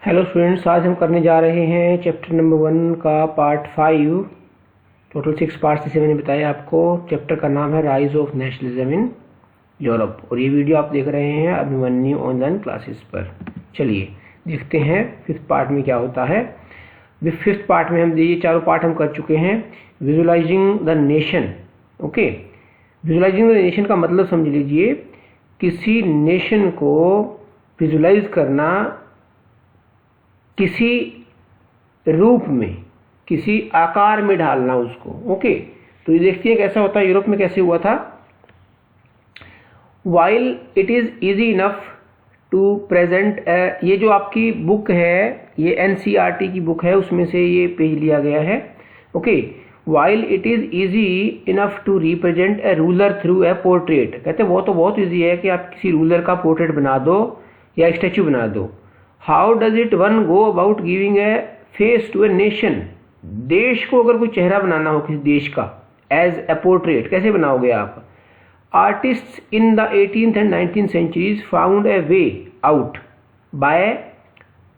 Hello students, आज हम करने जा रहे हैं चैप्टर नंबर 1 का पार्ट 5। टोटल 6 पार्ट्स जैसे मैंने बताया आपको। चैप्टर का नाम है rise of nationalism in Europe और ये वीडियो आप देख रहे हैं अभिमन्यु ऑनलाइन क्लासेस पर। चलिए देखते हैं 5th पार्ट में क्या होता है। 5th पार्ट में हम ये चारों पार्ट हम कर चुके हैं। Visualising the nation. Okay, visualising the nation का मतलब समझ लीजिए, किसी नेशन को विजुअलाइज करना, किसी रूप में, किसी आकार में ढालना उसको। ओके, तो ये देखते हैं कैसा होता है, यूरोप में कैसे हुआ था। While it is easy enough to present, ये जो आपकी बुक है, ये एनसीईआरटी की बुक है, उसमें से ये पेज लिया गया है। Okay, while it is easy enough to represent a ruler through a portrait. कहते हैं वो तो बहुत इजी है कि आप किसी रूलर का पोर्ट्रेट बना दो या स्टैचू बना दो। How does it one go about giving a face to a nation. देश को अगर कोई चेहरा बनाना हो किसी देश का एज ए पोर्ट्रेट, कैसे बनाओगे आप। Artists in the 18th and 19th centuries found a way out by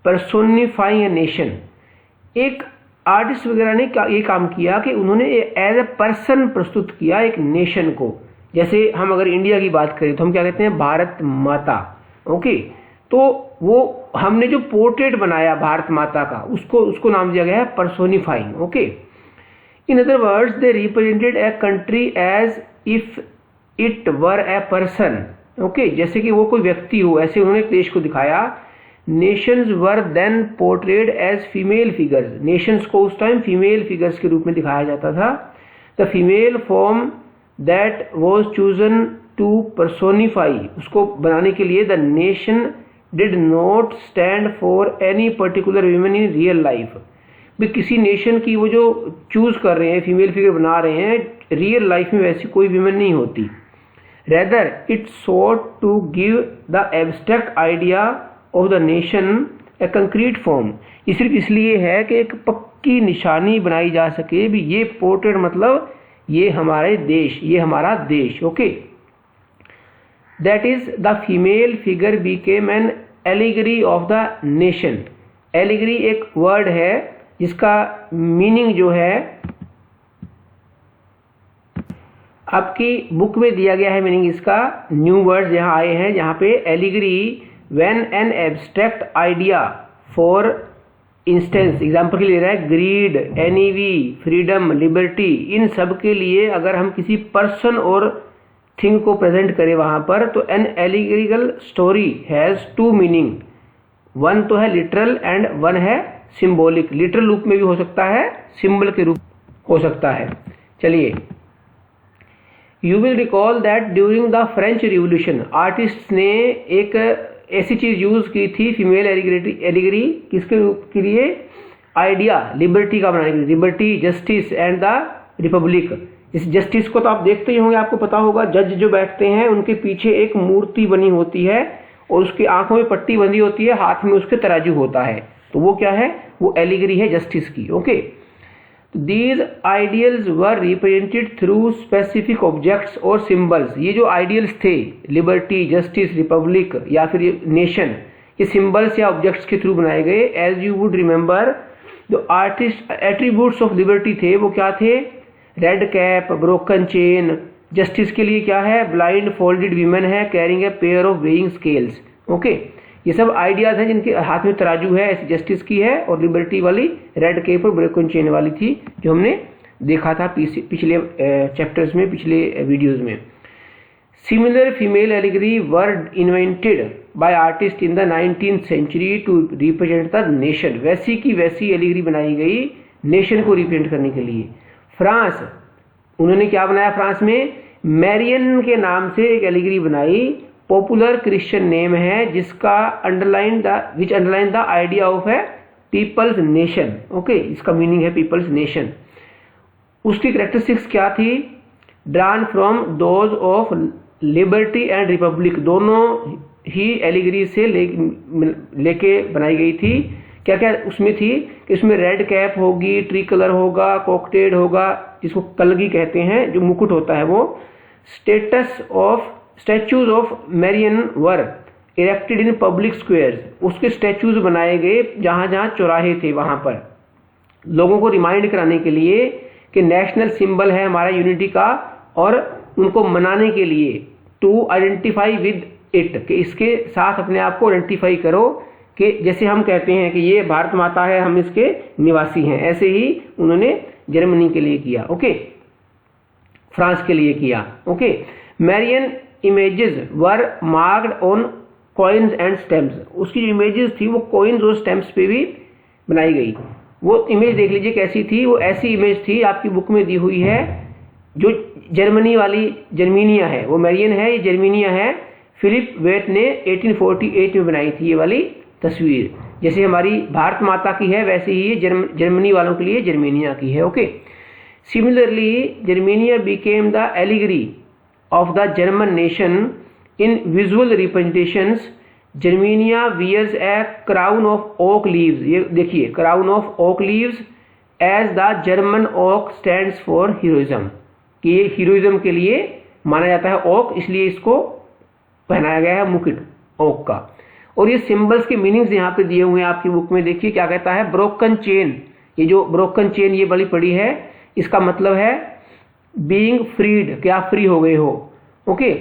personifying a nation. एक आर्टिस्ट वगैरह ने ये काम किया कि उन्होंने एज ए पर्सन प्रस्तुत किया एक नेशन को। जैसे हम अगर इंडिया की बात करें तो हम क्या कहते हैं, भारत माता। ओके, तो वो हमने जो पोर्ट्रेट बनाया भारत माता का, उसको नाम दिया गया है personifying. Okay, in other words they represented a country as if it were a person. Okay, जैसे कि वो कोई व्यक्ति हो, ऐसे उन्होंने एक देश को दिखाया। Nations were then portrayed as female figures. Nations को उस टाइम फीमेल फिगर्स के रूप में दिखाया जाता था। The female form that was chosen to personify, उसको बनाने के लिए the nation did not stand for any particular women in real life। भी किसी नेशन की वो जो चूज कर रहे हैं, फीमेल फिगर बना रहे हैं, रियल लाइफ में वैसी कोई विमेन नहीं होती। Rather it sought to give the abstract idea of the nation a concrete form। ये सिर्फ इसलिए है कि एक पक्की निशानी बनाई जा सके, भी ये पोर्ट्रेट मतलब ये हमारे देश, ये हमारा देश। Okay, that is the female figure became an allegory of the nation। allegory एक वर्ड है जिसका मीनिंग जो है आपकी बुक में दिया गया है। मीनिंग इसका न्यू वर्ड्स यहाँ आए हैं, जहाँ पे allegory when an abstract idea for instance, example के लिए रहा है ग्रीड, एनीवी, फ्रीडम, लिबर्टी। इन सब के लिए अगर हम किसी पर्सन और थिंग को प्रेजेंट करें वहां पर, तो an allegorical story has 2 meaning. One तो है लिटरल एंड वन है सिंबॉलिक। लिटरल रूप में भी हो सकता है, सिंबल के रूप हो सकता है। चलिए, you will recall that during the French revolution artist ने एक ऐसी चीज यूज की थी, फीमेल एलिगरी, किसके रूप के लिए, आइडिया लिबर्टी का बनाने के लिए। Liberty, justice and the Republic. इस जस्टिस को तो आप देखते ही होंगे, आपको पता होगा, जज जो बैठते हैं उनके पीछे एक मूर्ति बनी होती है और उसकी आंखों में पट्टी बंधी होती है, हाथ में उसके तराजू होता है, तो वो क्या है, वो एलिगरी है जस्टिस की। Okay, these ideals were represented through specific objects और सिंबल्स। ये जो आइडियल्स थे, लिबर्टी, जस्टिस, रिपब्लिक या फिर नेशन, ये सिंबल्स या ऑब्जेक्ट्स के थ्रू बनाए गए। एज यू वुड रिमेंबर, जो आर्टिस्ट एट्रीब्यूट्स ऑफ लिबर्टी थे वो क्या थे, red cap, broken chain. Justice के लिए क्या है, ब्लाइंड फोल्डेड वीमेन है, carrying a pair of weighing scales. Okay, ये सब आइडियाज हैं जिनके हाथ में तराजू है, ऐसी जस्टिस की है, और लिबर्टी वाली रेड कैप और ब्रोकन चेन वाली थी, जो हमने देखा था पिछले चैप्टर्स में, पिछले वीडियोज में। Similar female allegory were invented by artist in the 19th century to represent the nation. वैसी की वैसी एलिगरी बनाई गई नेशन को रिप्रेजेंट करने के लिए। फ्रांस, उन्होंने क्या बनाया, फ्रांस में मैरियन के नाम से एक एलिगरी बनाई। पॉपुलर क्रिश्चियन नेम है जिसका underline the idea of a people's nation. Okay, इसका मीनिंग है पीपल्स नेशन। उसकी कैरेक्टरिस्टिक्स क्या थी, drawn from those of liberty and republic. दोनों ही एलिगरी से लेके बनाई गई थी। क्या क्या उसमें थी कि उसमें रेड कैप होगी, ट्री कलर होगा, कॉकटेड होगा, जिसको कलगी कहते हैं, जो मुकुट होता है वो। Statues of Marianne were erected in public squares, उसके स्टैचूज बनाए गए जहाँ जहाँ चौराहे थे वहाँ पर, लोगों को रिमाइंड कराने के लिए कि नेशनल सिंबल है हमारा यूनिटी का, और उनको मनाने के लिए टू आइडेंटिफाई विद इट, कि इसके साथ अपने आप को आइडेंटिफाई करो, कि जैसे हम कहते हैं कि ये भारत माता है, हम इसके निवासी हैं, ऐसे ही उन्होंने जर्मनी के लिए किया। ओके, फ्रांस के लिए किया। Okay, Marianne images were marked on coins and stamps, उसकी जो इमेजेस थी वो कॉइन्स और स्टैम्प्स पे भी बनाई गई। वो इमेज देख लीजिए कैसी थी, वो ऐसी इमेज थी, आपकी बुक में दी हुई है, जो जर्मनी वाली जर्मीनिया है, वो मैरियन है, ये जर्मीनिया है। फिलिप वेट ने 1848 में बनाई थी ये वाली तस्वीर, जैसे हमारी भारत माता की है वैसे ही ये जर्मनी वालों के लिए जर्मीनिया की है। Okay, similarly Germania became the allegory of the German nation in visual representations. Germania wears a crown of oak leaves, ये देखिए crown of oak leaves as the German oak stands for heroism, कि ये heroism के लिए माना जाता है okay, इसलिए इसको पहनाया गया है मुकुट ओक का। और ये सिंबल्स के मीनिंग्स यहाँ पे दिए हुए हैं आपकी बुक में, देखिए क्या कहता है, ब्रोकन चेन, ये जो ब्रोकन चेन ये बड़ी पड़ी है, इसका मतलब है बीइंग फ्रीड, कि आप फ्री हो गए हो। Okay,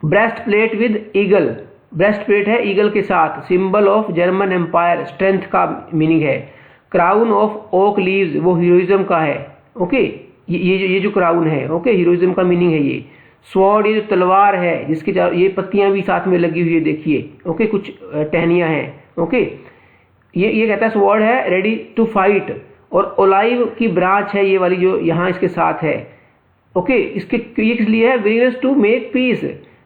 breast plate with eagle, breast plate है ईगल के साथ, symbol of German empire, strength का मीनिंग है। क्राउन ऑफ ओक लीव्स, वो हीरोइज्म का है। ओके, ये जो क्राउन है, ओके, हीरोइज्म का मीनिंग है ये। स्वॉर्ड, ये जो तलवार है जिसकी ये पत्तियां भी साथ में लगी हुई है, देखिए। ओके, कुछ टहनियां हैं। ओके, ये कहता है स्वॉर्ड है रेडी टू फाइट, और ओलाइव की ब्रांच है ये वाली जो यहाँ इसके साथ है। ओके, इसके ये किस लिए है, विलियंस टू मेक पीस,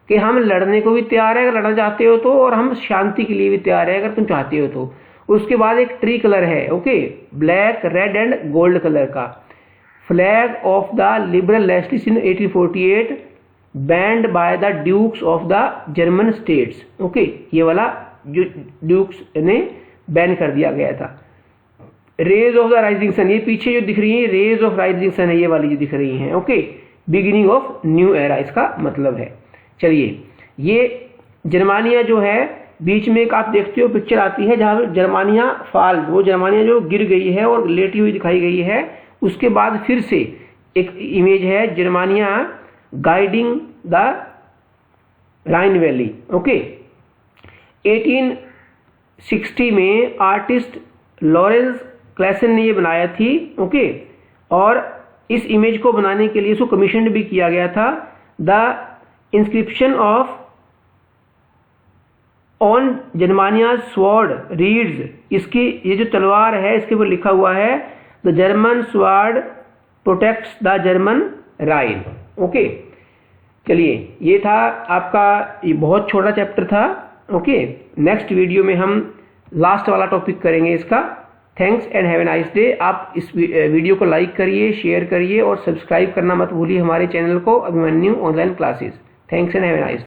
कि हम लड़ने को भी तैयार है अगर लड़ना चाहते हो तो, और हम शांति के लिए भी तैयार है अगर तुम चाहते हो तो। उसके बाद एक ट्री कलर है, okay, black, red and gold colour का। Flag of the liberal legislation 1848 banned by the dukes of the German states. Okay, ये वाला जो ड्यूक्स ने बैन कर दिया गया था। Rays of the rising sun, ये पीछे जो दिख रही है रेज ऑफ राइजिंग सन है, ये वाली जो दिख रही है। Okay, beginning of new era इसका मतलब है। चलिए, ये जर्मानिया जो है, बीच में एक आप देखते हो पिक्चर आती है जहां जर्मानिया फॉल, वो जर्मानिया जो गिर गई है और लेटी हुई दिखाई गई है। उसके बाद फिर से एक इमेज है Germania guiding the Rhine valley. Okay, 1860 में आर्टिस्ट लॉरेंस क्लेसन ने ये बनाया थी। ओके, और इस इमेज को बनाने के लिए इसको कमीशन भी किया गया था। The inscription of on Germania sword reads, इसकी ये जो तलवार है इसके ऊपर लिखा हुआ है the German sword protects the German Rhine. Okay, चलिए, ये था आपका, ये बहुत छोटा चैप्टर था। ओके, नेक्स्ट वीडियो में हम लास्ट वाला टॉपिक करेंगे इसका। Thanks and have a nice day. आप इस वीडियो को लाइक करिए, शेयर करिए और सब्सक्राइब करना मत भूलिए हमारे चैनल को, Abhimanyu online classes. Thanks and have a nice day.